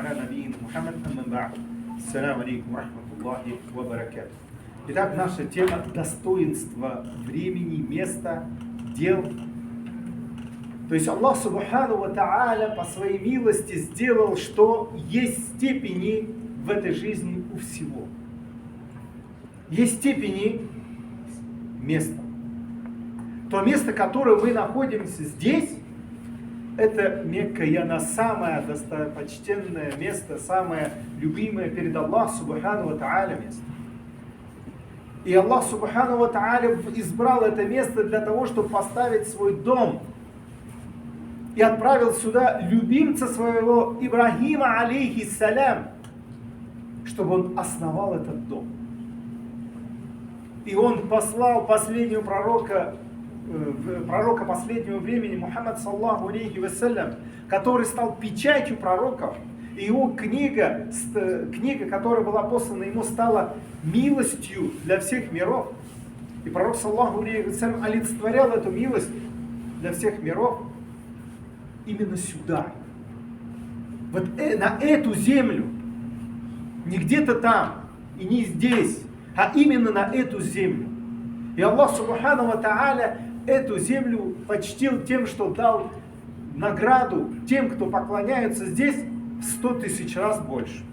على نبينا محمد أما بعد. Ассаляму алейкум ва рахматуллахи ва баракатух. Итак, наша тема — достоинство времени, места, дел. То есть Аллах Субхану ва Тааля по своей милости сделал, что есть степени в этой жизни у всего. Есть степени места. То место, которое мы находимся здесь, это Мекка, и она самое достопочтенное место, самое любимое перед Аллахом Субхану ва Тааля место. И Аллах Субхану ва Тааля избрал это место для того, чтобы поставить свой дом. И отправил сюда любимца своего Ибрахима, алейхиссалям, чтобы он основал этот дом. И он послал последнего пророка последнего времени, Мухаммад саллаху алейхи вассалям, который стал печатью пророков. И его книга, которая была послана ему, стала милостью для всех миров. И пророк саллаху алейхи вассалям олицетворял эту милость для всех миров именно сюда. Вот на эту землю. Не где-то там и не здесь, а именно на эту землю. И Аллах Субхану ва Тааля эту землю почтил тем, что дал награду тем, кто поклоняется здесь, в 100 тысяч раз больше.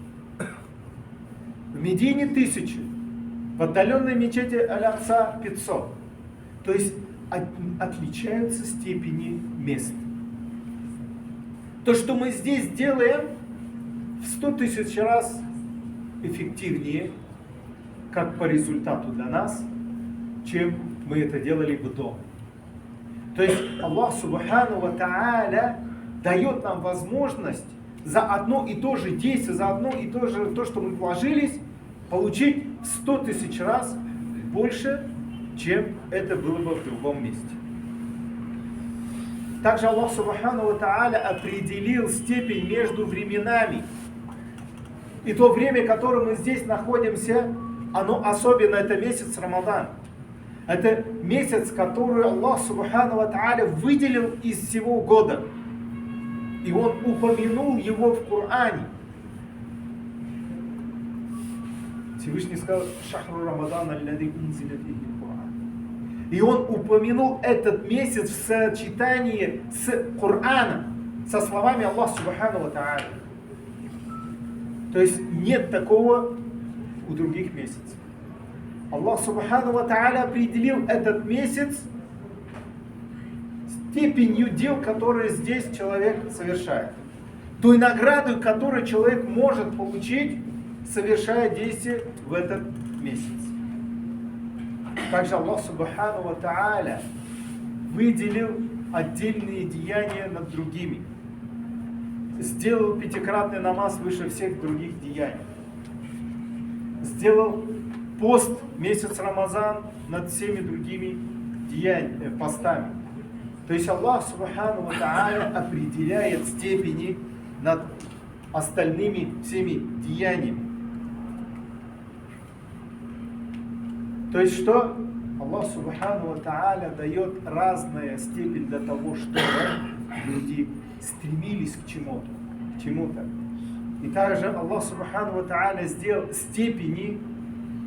В Медине 1000, в отдаленной мечети Аль-Акса 500. То есть отличаются степени мест. То, что мы здесь делаем, в 100 тысяч раз эффективнее, как по результату для нас, чем мы это делали бы дома. То есть Аллах Субхану ва Тааля дает нам возможность за одно и то же действие, за одно и то же, то, что мы вложились, получить в 100 тысяч раз больше, чем это было бы в другом месте. Также Аллах Субхану ва Тааля определил степень между временами. И то время, в котором мы здесь находимся, оно особенно, это месяц Рамадан. Это месяц, который Аллах Субхану ва Тааля выделил из всего года. И Он упомянул его в Коране. Всевышний сказал: «Шахру Рамадан аллади унзиля фихи Коран». И Он упомянул этот месяц в сочетании с Кораном, со словами Аллаха Субхану ва Тааля. То есть нет такого у других месяцев. Аллах Субхану ва Тааля определил этот месяц степенью дел, которые здесь человек совершает. Той наградой, которую человек может получить, совершая действия в этот месяц. Также Аллах Субхану ва Тааля выделил отдельные деяния над другими. Сделал пятикратный намаз выше всех других деяний. Сделал пост месяц Рамазан над всеми другими постами. То есть Аллах Субхану ва Тааля определяет степени над остальными всеми деяниями. То есть что? Аллах Субхану ва Тааля дает разные степени для того, чтобы люди стремились к чему-то. И также Аллах Субхану ва Тааля сделал степени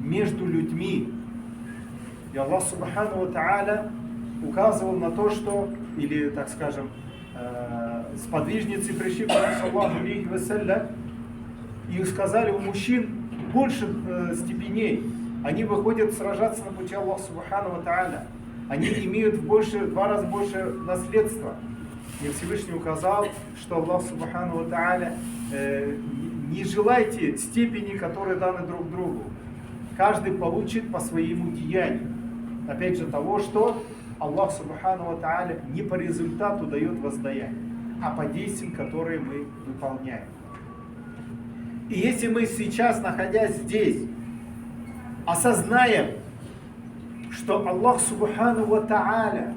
между людьми. И Аллах Субхану ва Тааля указывал на то, что, или, так скажем, сподвижницы пришли к Аллаху алейхи вассалям и сказали: у мужчин больше степеней. Они выходят сражаться на пути Аллаха Субхану ва Тааля. Они имеют в 2 раза больше наследства. И Всевышний указал, что Аллах Субхану ва Тааля: не желайте степени, которые даны друг другу. Каждый получит по своему деянию. Опять же того, что Аллах Субхану ва Тааля не по результату дает воздаяние, а по действиям, которые мы выполняем. И если мы сейчас, находясь здесь, осознаем, что Аллах Субхану ва Тааля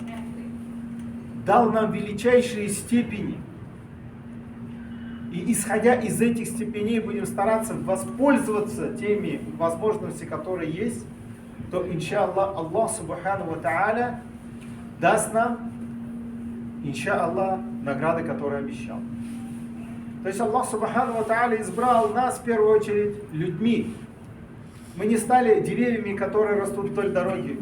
дал нам величайшие степени, и исходя из этих степеней будем стараться воспользоваться теми возможностями, которые есть, то, иншаллах, Аллах Субхану ва Тааля даст нам, иншаллах, награды, которые обещал. То есть Аллах Субхану ва Тааля избрал нас в первую очередь людьми. Мы не стали деревьями, которые растут вдоль дороги.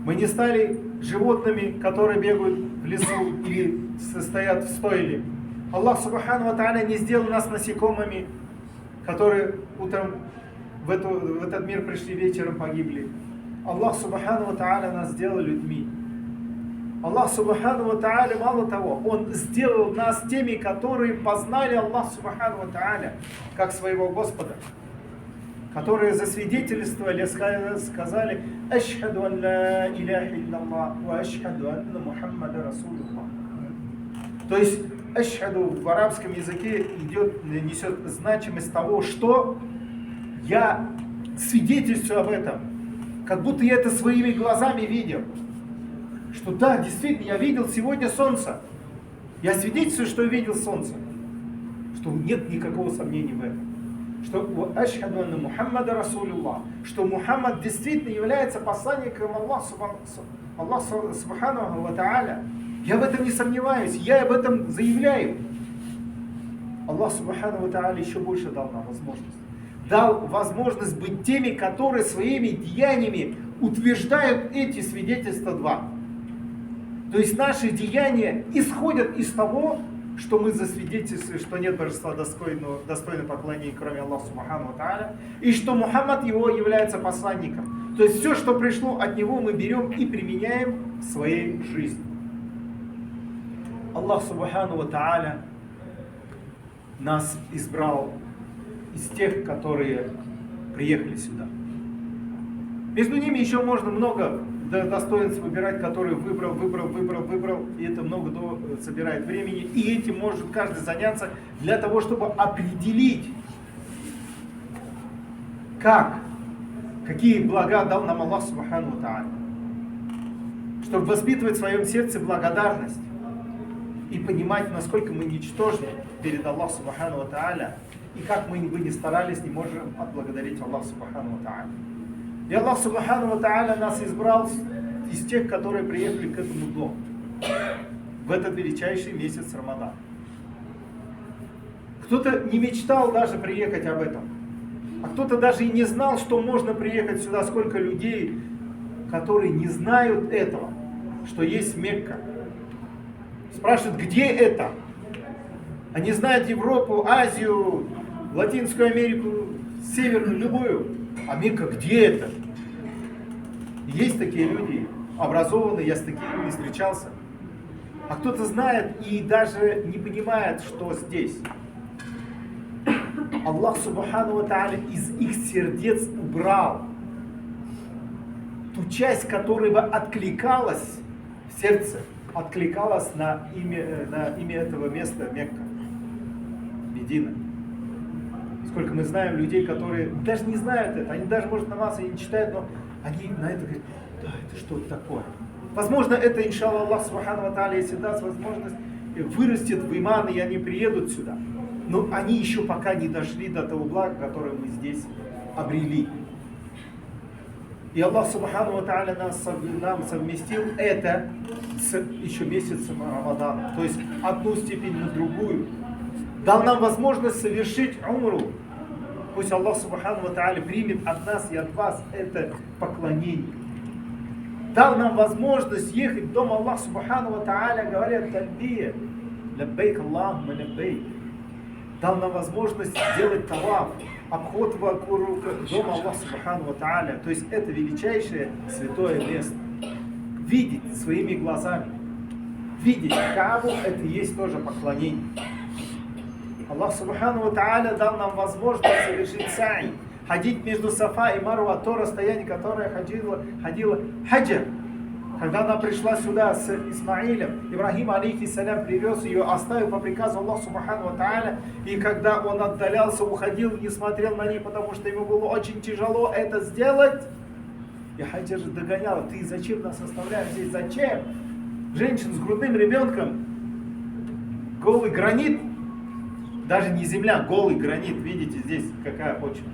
Мы не стали животными, которые бегают в лесу или стоят в стойле. Аллах Субхану ва Тааля не сделал нас насекомыми, которые утром в этот мир пришли, вечером погибли. Аллах Субхану ва Тааля нас сделал людьми. Аллах Субхану ва Тааля, мало того, Он сделал нас теми, которые познали Аллах Субхану ва Тааля как своего Господа, которые засвидетельствовали, сказали: «Ашхаду ан ла иляха илляллах ва ашхаду анна Мухаммада Расулуллах». То есть ашхаду в арабском языке несет значимость того, что я свидетельствую об этом, как будто я это своими глазами видел. Что да, действительно, я видел сегодня солнце. Я свидетельствую, что я видел солнце. Что нет никакого сомнения в этом. Что ашхаду анна Мухаммада Расулуллах, что Мухаммад действительно является посланником Аллаха Субхану ва Тааля. Я в этом не сомневаюсь, я об этом заявляю. Аллах Субхану ва Тааля еще больше дал нам возможность. Дал возможность быть теми, которые своими деяниями утверждают эти свидетельства два. То есть наши деяния исходят из того, что мы засвидетельствуем, что нет божества достойного поклонения, кроме Аллаха Субхану ва Тааля, и что Мухаммад его является посланником. То есть все, что пришло от него, мы берем и применяем в своей жизни. Аллах Субхану ва Тааля нас избрал из тех, которые приехали сюда. Между ними еще можно много достоинств выбирать, которые выбрал, и это много собирает времени, и этим может каждый заняться для того, чтобы определить, какие блага дал нам Аллах Субхану ва Тааля, чтобы воспитывать в своем сердце благодарность и понимать, насколько мы ничтожны перед Аллахом Субхану ва Тааля, и как мы бы ни старались, не можем отблагодарить Аллаха Субхану ва Тааля. И Аллах Субхану ва Тааля нас избрал из тех, которые приехали к этому дому в этот величайший месяц Рамадан. Кто-то не мечтал даже приехать об этом, а кто-то даже и не знал, что можно приехать сюда. Сколько людей, которые не знают этого, что есть Мекка. Спрашивают, где это? Они знают Европу, Азию, Латинскую Америку, Северную, любую. А Мекка, где это? Есть такие люди, образованные, я с такими не встречался. А кто-то знает и даже не понимает, что здесь. Аллах Субхану ва Тааля из их сердец убрал ту часть, которая бы откликалась в сердце, откликалась на имя этого места Мекка, Медина. Сколько мы знаем людей, которые даже не знают это, они даже, может, намаз и не читают, но они на это говорят: да, это что-то такое. Возможно, это, иншаллах, Аллах Субхану ва Тааля, если даст возможность, вырастет в иман, и они приедут сюда. Но они еще пока не дошли до того блага, которое мы здесь обрели. И Аллах Субхану ва Тааля нам совместил это с еще месяцем Рамадана. То есть одну степень на другую. Дал нам возможность совершить умру. Пусть Аллах Субхану ва Тааля примет от нас и от вас это поклонение. Дал нам возможность ехать в дом Аллаха Субхану ва Тааля, говоря тальбия, лаббейк Аллахумма лаббейк. Дал нам возможность сделать таваф, обход вокруг дома Аллаха Субхану ва Тааля. То есть это величайшее святое место. Видеть своими глазами. Видеть Каабу, это и есть тоже поклонение. Аллах Субхану ва Тааля дал нам возможность совершить саи, ходить между Сафа и Марва, то расстояние, которое ходила Хаджар. Когда она пришла сюда с Исмаилем, Ибрахим, алейхиссалям, привез ее, оставил по приказу Аллаха Субхану ва Тааля. И когда он отдалялся, уходил, не смотрел на ней, потому что ему было очень тяжело это сделать. И Хаджар же догоняла: ты зачем нас оставляешь здесь? Зачем? Женщина с грудным ребенком, голый гранит, даже не земля, голый гранит. Видите, здесь какая почва.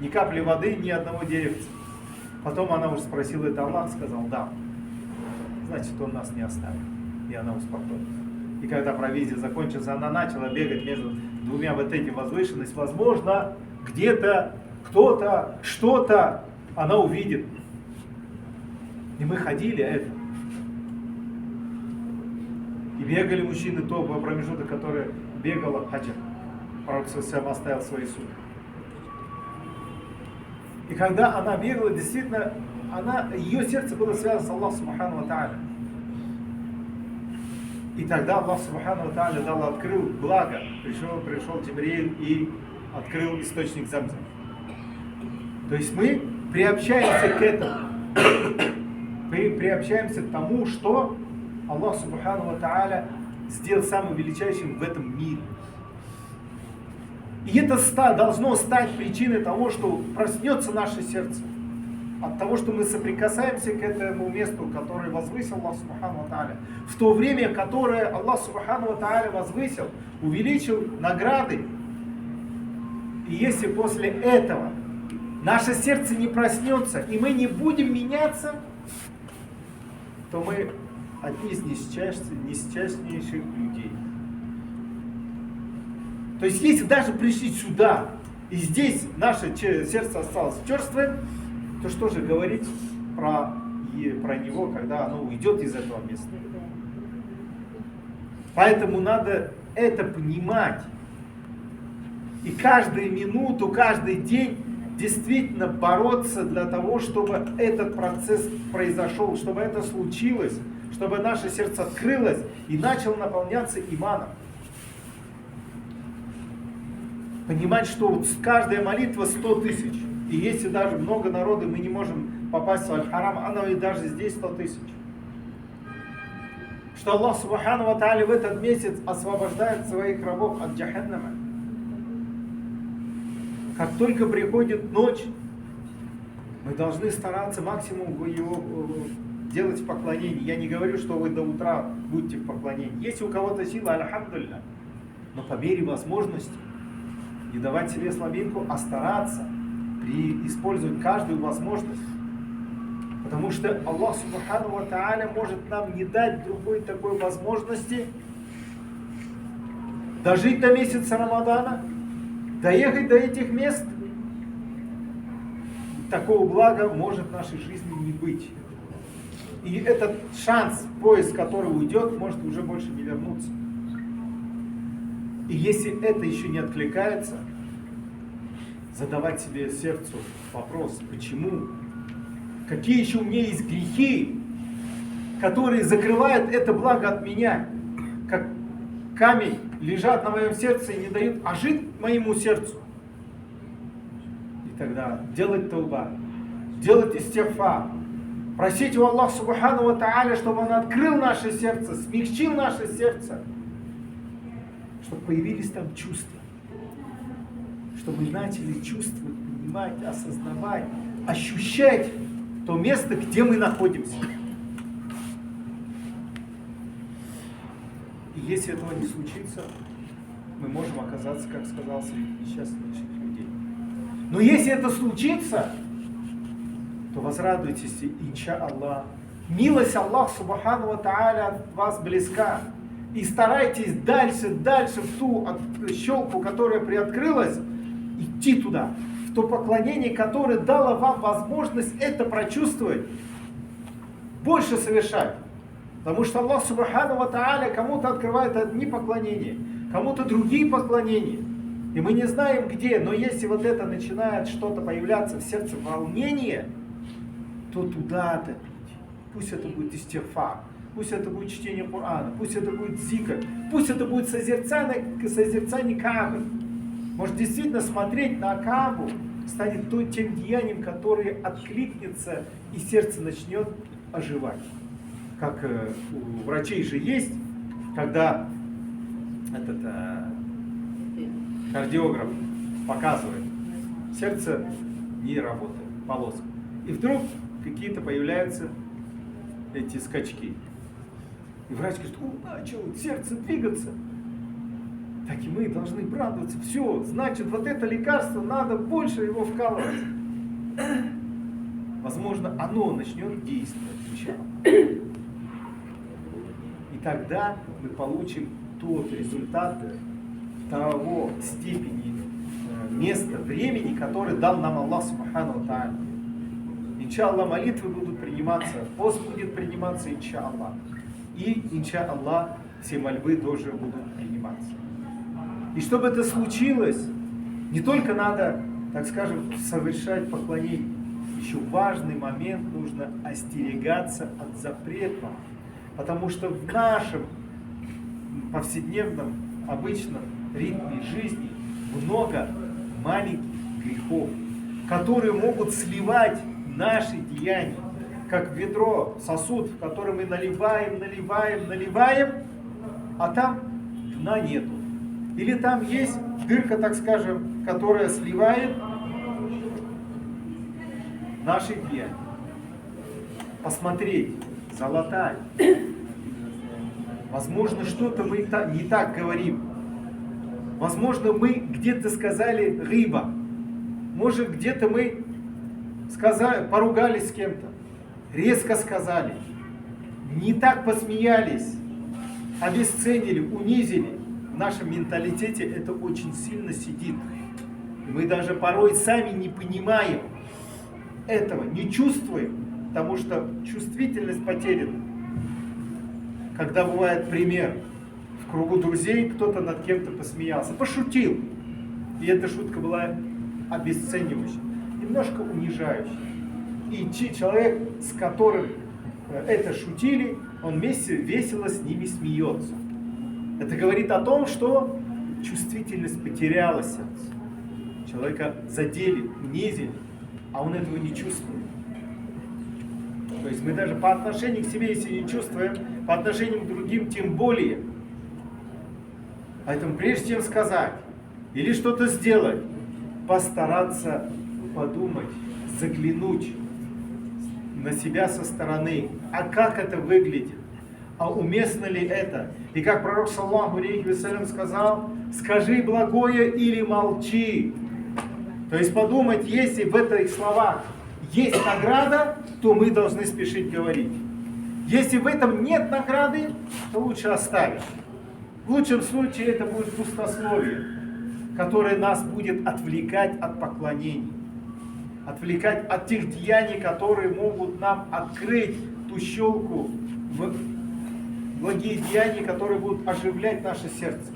Ни капли воды, ни одного деревца. Потом она уже спросила, это Аллах? Сказал, да. Значит, он нас не оставит. И она успокоилась. И когда провизия закончилась, она начала бегать между двумя вот этими возвышенностями. Возможно, где-то, кто-то, что-то она увидит. И мы ходили это. И бегали мужчины то в промежуток, который бегала Хаджар. Пророк сам оставил свои сумки. И когда она бегала, действительно, ее сердце было связано с Аллахом Субхану ва Тааля. И тогда Аллах Субхану ва Тааля открыл благо. Пришел Джибриль и открыл источник Замзам. То есть мы приобщаемся к этому. Мы приобщаемся к тому, что Аллах Субхану ва Тааля сделал самым величайшим в этом мире. И это должно стать причиной того, что проснется наше сердце. От того, что мы соприкасаемся к этому месту, которое возвысил Аллах Субхану ва Тааля. В то время, которое Аллах Субхану ва Тааля возвысил, увеличил награды. И если после этого наше сердце не проснется, и мы не будем меняться, то мы одни из несчастнейших людей. То есть, если даже пришли сюда, и здесь наше сердце осталось черствым, то что же говорить про него, когда оно уйдет из этого места? Поэтому надо это понимать. И каждую минуту, каждый день действительно бороться для того, чтобы этот процесс произошел, чтобы это случилось, чтобы наше сердце открылось и начало наполняться иманом. Понимать, что каждая молитва 100 тысяч. И если даже много народа, мы не можем попасть в Аль-Харам, оно и даже здесь 100 тысяч. Что Аллах Субхану ва Тааля в этот месяц освобождает своих рабов от Джаханнама. Как только приходит ночь, мы должны стараться максимум его делать в поклонении. Я не говорю, что вы до утра будете в поклонении. Если у кого-то сила, альхамдулилля, но по мере возможности не давать себе слабинку, а стараться использовать каждую возможность. Потому что Аллах Субхану ва Тааля может нам не дать другой такой возможности дожить до месяца Рамадана, доехать до этих мест. Такого блага может в нашей жизни не быть. И этот шанс, поезд, который уйдет, может уже больше не вернуться. И если это еще не откликается, задавать себе сердцу вопрос, почему? Какие еще у меня есть грехи, которые закрывают это благо от меня? Как камень лежат на моем сердце и не дают ожить моему сердцу. И тогда делать тауба, делать истигфар, просить у Аллаха Субхану ва Тааля, чтобы Он открыл наше сердце, смягчил наше сердце, чтобы появились там чувства, чтобы мы начали чувствовать, понимать, осознавать, ощущать то место, где мы находимся. И если этого не случится, мы можем оказаться, как сказал, среди несчастных людей. Но если это случится, то возрадуйтесь, иншаллах. Милость Аллаха Субхану ва Тааля от вас близка. И старайтесь дальше в ту щелку, которая приоткрылась, идти туда, в то поклонение, которое дало вам возможность это прочувствовать, больше совершать. Потому что Аллах Субхану ва Тааля кому-то открывает одни поклонения, кому-то другие поклонения. И мы не знаем где, но если вот это начинает что-то появляться в сердце, волнение, то туда-то идти. Пусть это будет истигфар, пусть это будет чтение Корана, пусть это будет зикр, пусть это будет созерцание Каабы. Может, действительно смотреть на Каабу станет тем деянием, которое откликнется и сердце начнет оживать. Как у врачей же есть, когда этот кардиограф показывает, сердце не работает, полоска. И вдруг какие-то появляются эти скачки. И врач говорит, начало сердце двигаться. Так и мы должны радоваться. Все, значит, вот это лекарство, надо больше его вкалывать. Возможно, оно начнет действовать. И тогда мы получим тот результат того степени, места, времени, который дал нам Аллах Субхану ва Тааля. Иншаллах, молитвы будут приниматься, пост будет приниматься, иншаллах. И, иншаллах, все мольбы тоже будут приниматься. И чтобы это случилось, не только надо, так скажем, совершать поклонение. Еще важный момент, нужно остерегаться от запретного. Потому что в нашем повседневном, обычном ритме жизни много маленьких грехов, которые могут сливать наши деяния, как ведро, сосуд, в который мы наливаем, а там дна нету. Или там есть дырка, так скажем, которая сливает наши деяния. Посмотреть, залатать. Возможно, что-то мы не так говорим. Возможно, мы где-то сказали рыба. Может, где-то мы поругались с кем-то. Резко сказали. Не так посмеялись. Обесценили, унизили. В нашем менталитете это очень сильно сидит. Мы даже порой сами не понимаем этого, не чувствуем, потому что чувствительность потеряна. Когда бывает пример, в кругу друзей кто-то над кем-то посмеялся, пошутил. И эта шутка была обесценивающая, немножко унижающая. И человек, с которым это шутили, он вместе весело с ними смеется. Это говорит о том, что чувствительность потеряла сердце. Человека задели, унизили, а он этого не чувствует. То есть мы даже по отношению к себе, если не чувствуем, по отношению к другим тем более. Поэтому прежде чем сказать или что-то сделать, постараться подумать, заглянуть на себя со стороны. А как это выглядит? А уместно ли это? И как пророк саллаллаху алейхи вассалям сказал, скажи благое или молчи. То есть подумать, если в этих словах есть награда, то мы должны спешить говорить. Если в этом нет награды, то лучше оставить. В лучшем случае это будет пустословие, которое нас будет отвлекать от поклонений, отвлекать от тех деяний, которые могут нам открыть ту щелку в благие деяния, которые будут оживлять наше сердце.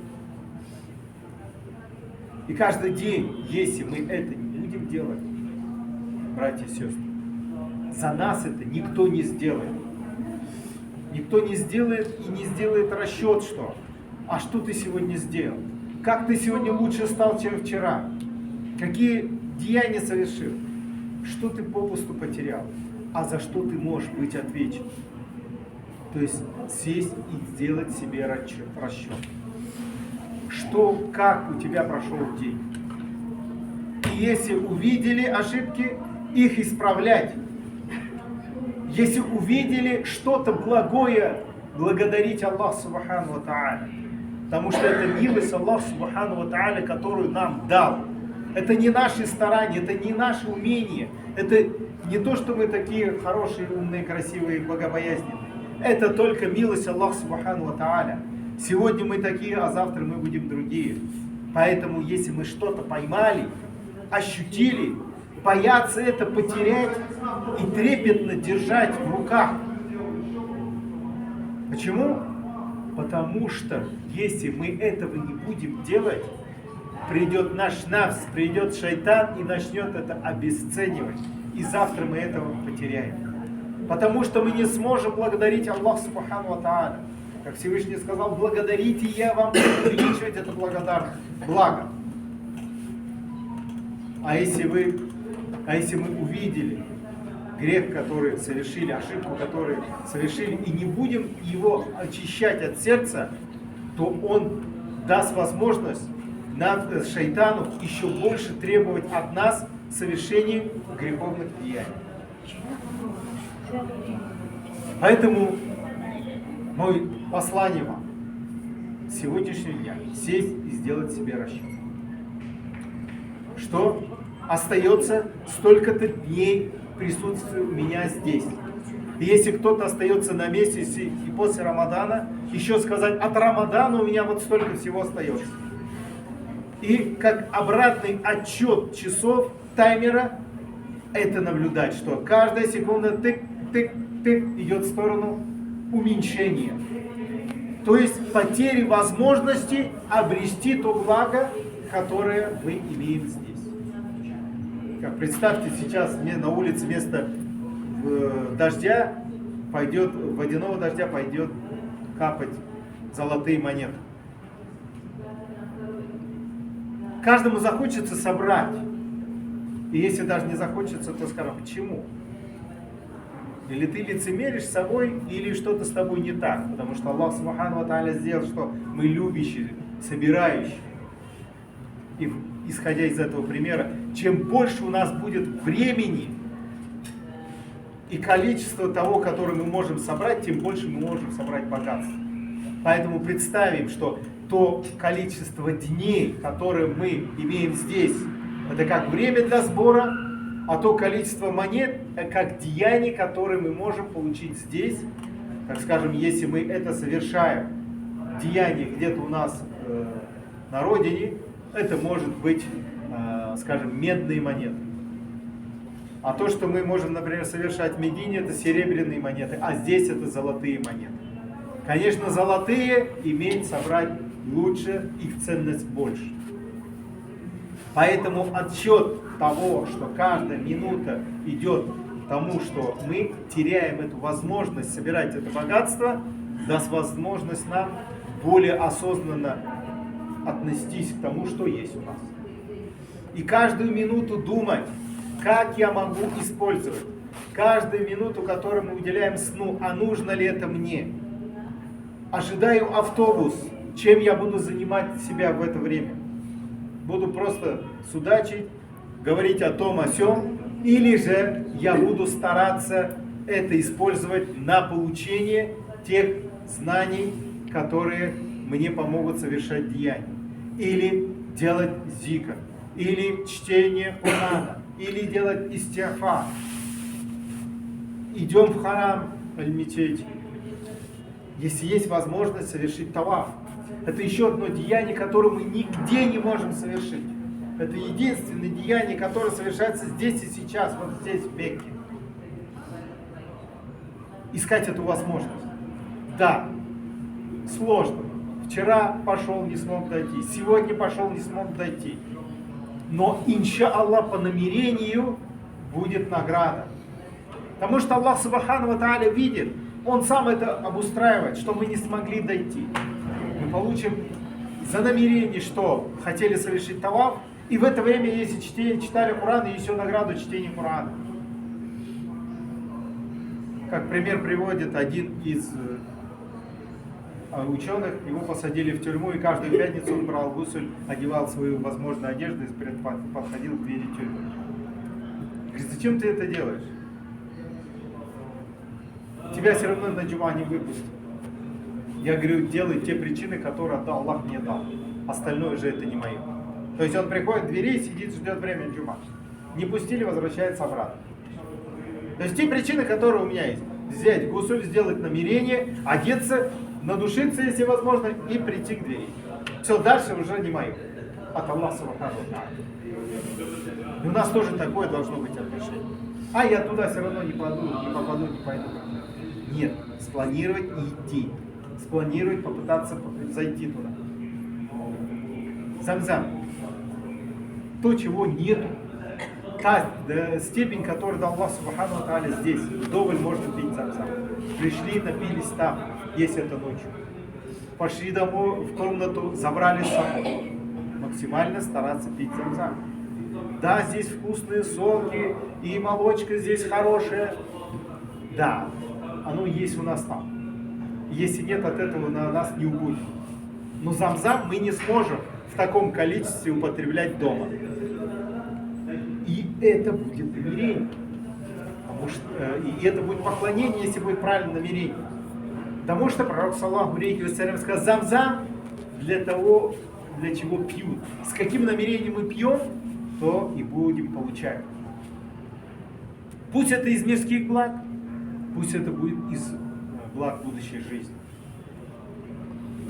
И каждый день, если мы это не будем делать, братья и сестры, за нас это никто не сделает. Никто не сделает и не сделает расчет, что а что ты сегодня сделал? Как ты сегодня лучше стал, чем вчера? Какие деяния совершил? Что ты попусту потерял? А за что ты можешь быть отвечен? То есть сесть и сделать себе расчет. Что, как у тебя прошел день? И если увидели ошибки, их исправлять. Если увидели что-то благое, благодарить Аллах Субхану ва Тааля. Потому что это милость Аллаха Субхану ва Тааля, которую нам дал. Это не наши старания, это не наше умение. Это не то, что мы такие хорошие, умные, красивые, богобоязненные. Это только милость Аллаха Субхану ва Тааля. Сегодня мы такие, а завтра мы будем другие. Поэтому, если мы что-то поймали, ощутили, бояться это потерять и трепетно держать в руках. Почему? Потому что, если мы этого не будем делать, придет наш нафс, придет шайтан и начнет это обесценивать. И завтра мы этого потеряем. Потому что мы не сможем благодарить Аллаха Субхану ва Тааля. Как Всевышний сказал, благодарите, я вам буду увеличивать это благо. А если мы увидели грех, который совершили, ошибку, которую совершили, и не будем его очищать от сердца, то он даст возможность шайтану еще больше требовать от нас совершения греховных деяний. Поэтому мое послание вам сегодняшнего дня сесть и сделать себе расчет. Что остается столько-то дней присутствия у меня здесь. И если кто-то остается на месте и после Рамадана, еще сказать, от Рамадана у меня вот столько всего остается. И как обратный отчет часов, таймера, это наблюдать, что каждая секунда тык-тык-тык идет в сторону уменьшения. То есть потери возможности обрести то благо, которое мы имеем здесь. Как представьте, сейчас на улице вместо дождя пойдет, водяного дождя пойдет капать золотые монеты. Каждому захочется собрать. И если даже не захочется, то скажем, почему? Или ты лицемеришь с собой, или что-то с тобой не так. Потому что Аллах Субхану ва Тааля сделал, что мы любящие, собирающие. И исходя из этого примера, чем больше у нас будет времени и количество того, которое мы можем собрать, тем больше мы можем собрать богатство. Поэтому представим, что то количество дней, которые мы имеем здесь, это как время для сбора, а то количество монет, как деяний, которые мы можем получить здесь. Так скажем, если мы это совершаем, деяние где-то у нас на родине, это может быть, скажем, медные монеты. А то, что мы можем, например, совершать в Медине, это серебряные монеты, а здесь это золотые монеты. Конечно, золотые иметь, собрать лучше, их ценность больше. Поэтому отсчет того, что каждая минута идет к тому, что мы теряем эту возможность собирать это богатство, даст возможность нам более осознанно отнестись к тому, что есть у нас. И каждую минуту думать, как я могу использовать. Каждую минуту, которую мы уделяем сну, а нужно ли это мне? Ожидаю автобус, чем я буду занимать себя в это время? Буду просто судачить, говорить о том, о сём, или же я буду стараться это использовать на получение тех знаний, которые мне помогут совершать деяния. Или делать зикр, или чтение Курана, или делать истигфар. Идем в харам, аль-мечеть. Если есть возможность совершить таваф. Это еще одно деяние, которое мы нигде не можем совершить. Это единственное деяние, которое совершается здесь и сейчас, вот здесь, в Мекке. Искать эту возможность. Да, сложно. Вчера пошел, не смог дойти. Сегодня пошел, не смог дойти. Но, иншаллах, по намерению будет награда. Потому что Аллах Субхану ва Тааля видит, Он сам это обустраивает, что мы не смогли дойти. Мы получим за намерение, что хотели совершить таваф, и в это время, если читали Коран, есть еще награду чтения Корана. Как пример приводит один из ученых, его посадили в тюрьму, и каждую пятницу он брал гусуль, одевал свою возможную одежду и подходил к двери тюрьмы. Говорит, зачем ты это делаешь? Тебя все равно на джума не выпустят. Я говорю, делай те причины, которые Аллах мне дал. Остальное же это не мое. То есть он приходит к двери, сидит, ждет время джума. Не пустили, возвращается обратно. То есть те причины, которые у меня есть. Взять гусуль, сделать намерение, одеться, надушиться, если возможно, и прийти к двери. Все, дальше уже не мое. От Аллаха Субхану ва Тааля. И у нас тоже такое должно быть отношение. А я туда все равно не попаду, не пойду. Нет, спланировать и идти. Спланировать, попытаться зайти туда. Замзам. То, чего нету. Та степень, которую дал Аллах Субхану ва Тааля здесь. Вдоволь можно пить замзам. Пришли, напились там, есть это ночью. Пошли домой, в комнату, забрали с собой. Максимально стараться пить замзам. Да, здесь вкусные соки, и молочка здесь хорошая. Да, оно есть у нас там. Если нет, от этого на нас не убудет. Но замзам мы не сможем в таком количестве употреблять дома. И это будет намерение. И это будет поклонение, если будет правильное намерение. Потому что пророк, саллаллаху алейхи вассалям, сказал, замзам для того, для чего пьют. С каким намерением мы пьем, то и будем получать. Пусть это из мирских благ, пусть это будет из благ будущей жизни.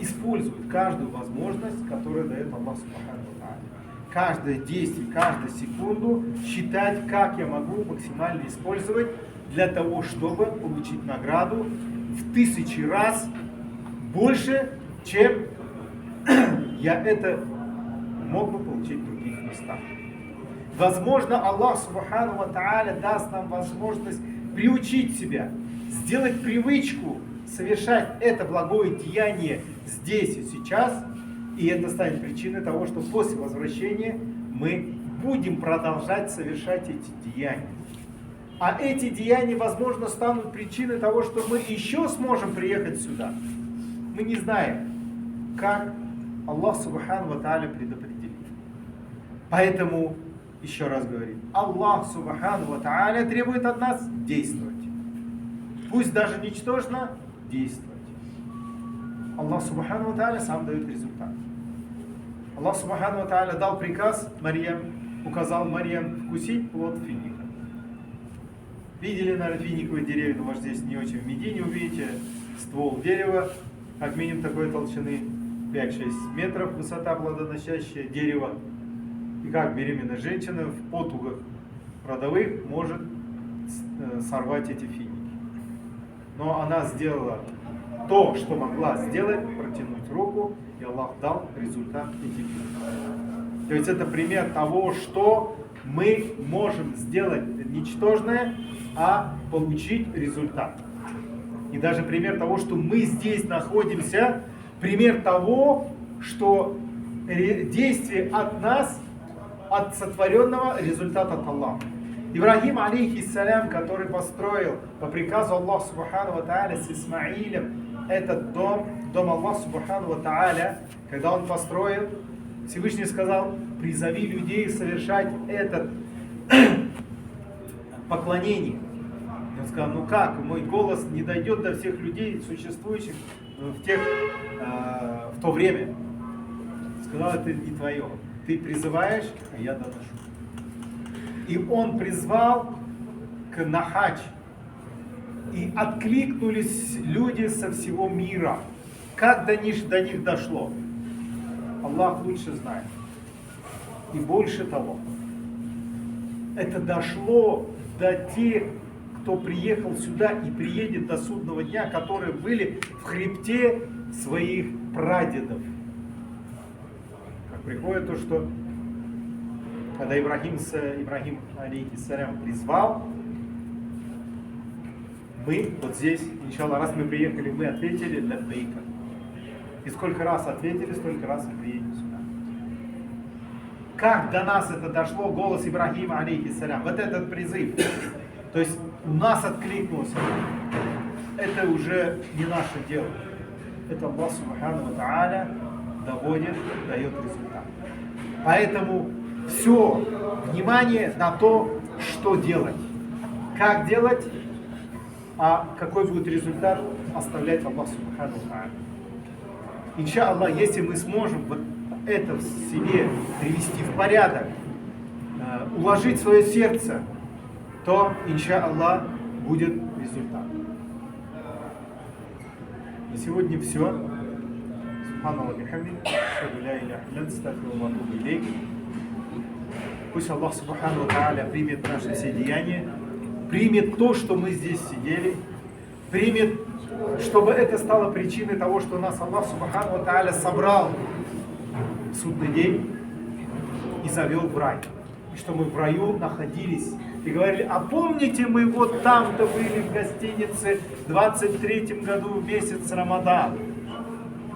использовать каждую возможность, которую дает Аллах Субхану ва Тааля. Каждое действие, каждую секунду считать, как я могу максимально использовать для того, чтобы получить награду в 1000 раз больше, чем я это мог бы получить в других местах. Возможно, Аллах Субхану ва Тааля даст нам возможность приучить себя, сделать привычку совершать это благое деяние здесь и сейчас, и это станет причиной того, что после возвращения мы будем продолжать совершать эти деяния. А эти деяния, возможно, станут причиной того, что мы еще сможем приехать сюда. Мы не знаем, как Аллах Субхану ва Тааля предопределит. Поэтому, еще раз говорю, Аллах Субхану ва Тааля требует от нас действовать. Пусть даже ничтожно, действовать. Аллах Субхану ва Тааля сам дает результат. Аллах Субхану ва Тааля дал приказ Марьям, указал Марьям вкусить плод финика. Видели, наверное, финиковые деревья, но, может, здесь не очень в Медине увидите ствол дерева, как минимум такой толщины 5-6 метров, высота плодоносящее дерево. И как беременная женщина в потугах родовых может сорвать эти финики. Но она сделала то, что могла сделать, протянуть руку, и Аллах дал результат этих фиников. То есть это пример того, что мы можем сделать ничтожное, а получить результат. И даже пример того, что мы здесь находимся, пример того, что действие от нас, от сотворенного, результат от Аллаха. Ибрагим, алейхиссалям, который построил по приказу Аллаха Субхану ва Тааля с Исмаилем этот дом Аллаха Субхану ва Тааля, когда он построил, Всевышний сказал: призови людей совершать это поклонение. Он сказал: ну как, мой голос не дойдет до всех людей, существующих в то время. Сказал: это не твое. Ты призываешь, а я доношу. И он призвал на хадж. И откликнулись люди со всего мира. Как до них дошло? Аллах лучше знает. И больше того, это дошло до тех, кто приехал сюда и приедет до судного дня, которые были в хребте своих прадедов. Как приходит то, что когда Ибрагим алейхиссалям призвал, мы вот здесь, иншаллах, раз мы приехали, мы ответили лаббейка. И сколько раз ответили, столько раз мы приедем сюда. Как до нас это дошло, голос Ибрагима алейхиссалям, вот этот призыв. То есть у нас откликнулся. Это уже не наше дело. Это Аллах Субхану ва Тааля доводит, дает результат. Поэтому все внимание на то, что делать. Как делать, а какой будет результат, оставлять Аллах Субхану ва Тааля. Иншаллах, если мы сможем вот это в себе привести в порядок, уложить свое сердце, то, иншаллах, будет результат. На сегодня все. Субханаллах бихамдихи, ашхаду ла иляха илля анта, астагфирука ва атубу илейк. Пусть Аллах Субхану ва Тааля примет наши все деяния, примет то, что мы здесь сидели, примет, чтобы это стало причиной того, что нас Аллах Субхану ва Тааля собрал в судный день и завел в рай. И что мы в раю находились и говорили: а помните, мы вот там-то были в гостинице в 23-м году в месяц Рамадан.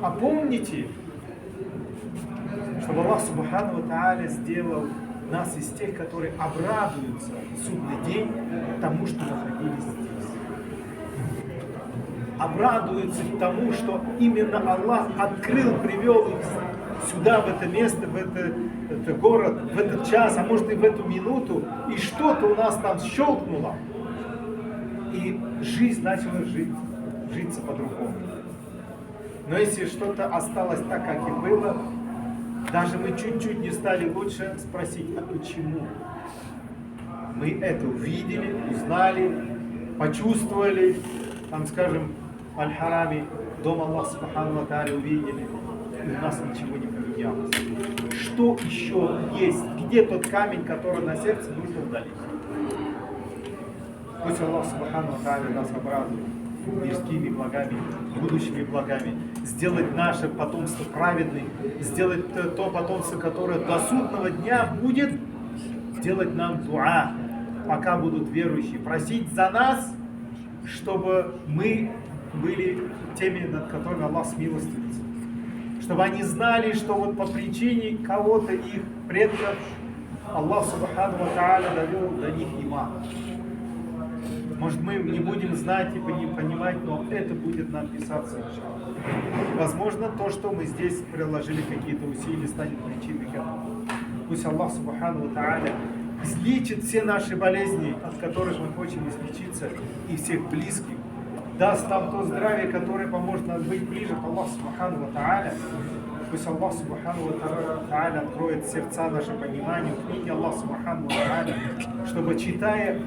А помните, чтобы Аллах Субхану ва Тааля сделал нас из тех, которые обрадуются в судный день тому, что находились здесь. Обрадуются тому, что именно Аллах открыл, привел их сюда, в это место, в этот город, в этот час, а может и в эту минуту, и что-то у нас там щелкнуло, и жизнь начала житься по-другому. Но если что-то осталось так, как и было, даже мы чуть-чуть не стали лучше, спросить: а почему? Мы это увидели, узнали, почувствовали, там, скажем, аль-харами, дом Аллаха Субхану ва Тааля увидели, и у нас ничего не поменялось. Что еще есть? Где тот камень, который на сердце нужно удалить? Пусть Аллах Субхану ва Тааля нас обрадует мирскими благами, будущими благами, сделать наше потомство праведным, сделать то потомство, которое до судного дня будет делать нам дуа, пока будут верующие, просить за нас, чтобы мы были теми, над которыми Аллах смилостивится. Чтобы они знали, что вот по причине кого-то их предков Аллах Субхану ва Тааля довел до них иман. Может, мы не будем знать и понимать, но это будет нам писаться. Возможно, то, что мы здесь приложили какие-то усилия, станет причиной к этому. Пусть Аллах Субхану ва Тааля излечит все наши болезни, от которых мы хотим излечиться, и всех близких. Даст нам то здравие, которое поможет нам быть ближе к Аллаху Субхану ва Тааля. Пусть Аллах Субхану ва Тааля откроет сердца наши пониманию книги Аллаха Субхану ва Тааля, чтобы читая,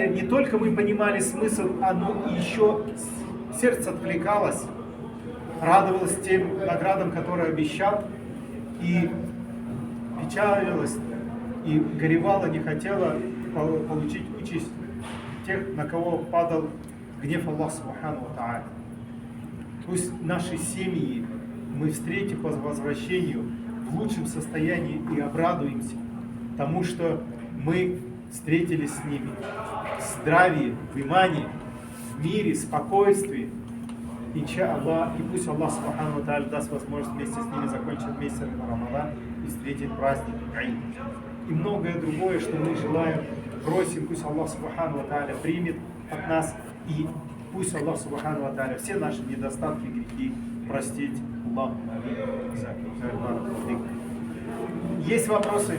не только мы понимали смысл, но и еще сердце откликалось, радовалось тем наградам, которые обещал, и печалилось, и горевало, не хотела получить участь тех, на кого падал гнев Аллаха Субхану ва Тааля. Пусть наши семьи мы встретим по возвращению в лучшем состоянии и обрадуемся тому, что мы встретились с ними в здравии, в имане, в мире, спокойствии. Иншаллах, и пусть Аллах Субхану ва Тааля даст возможность вместе с ними закончить месяц Рамадан и встретить праздник Аид. И многое другое, что мы желаем, просим, пусть Аллах Субхану ва Тааля примет от нас, и пусть Аллах Субхану ва Тааля все наши недостатки, грехи простить. Аллаху амин. Есть вопросы?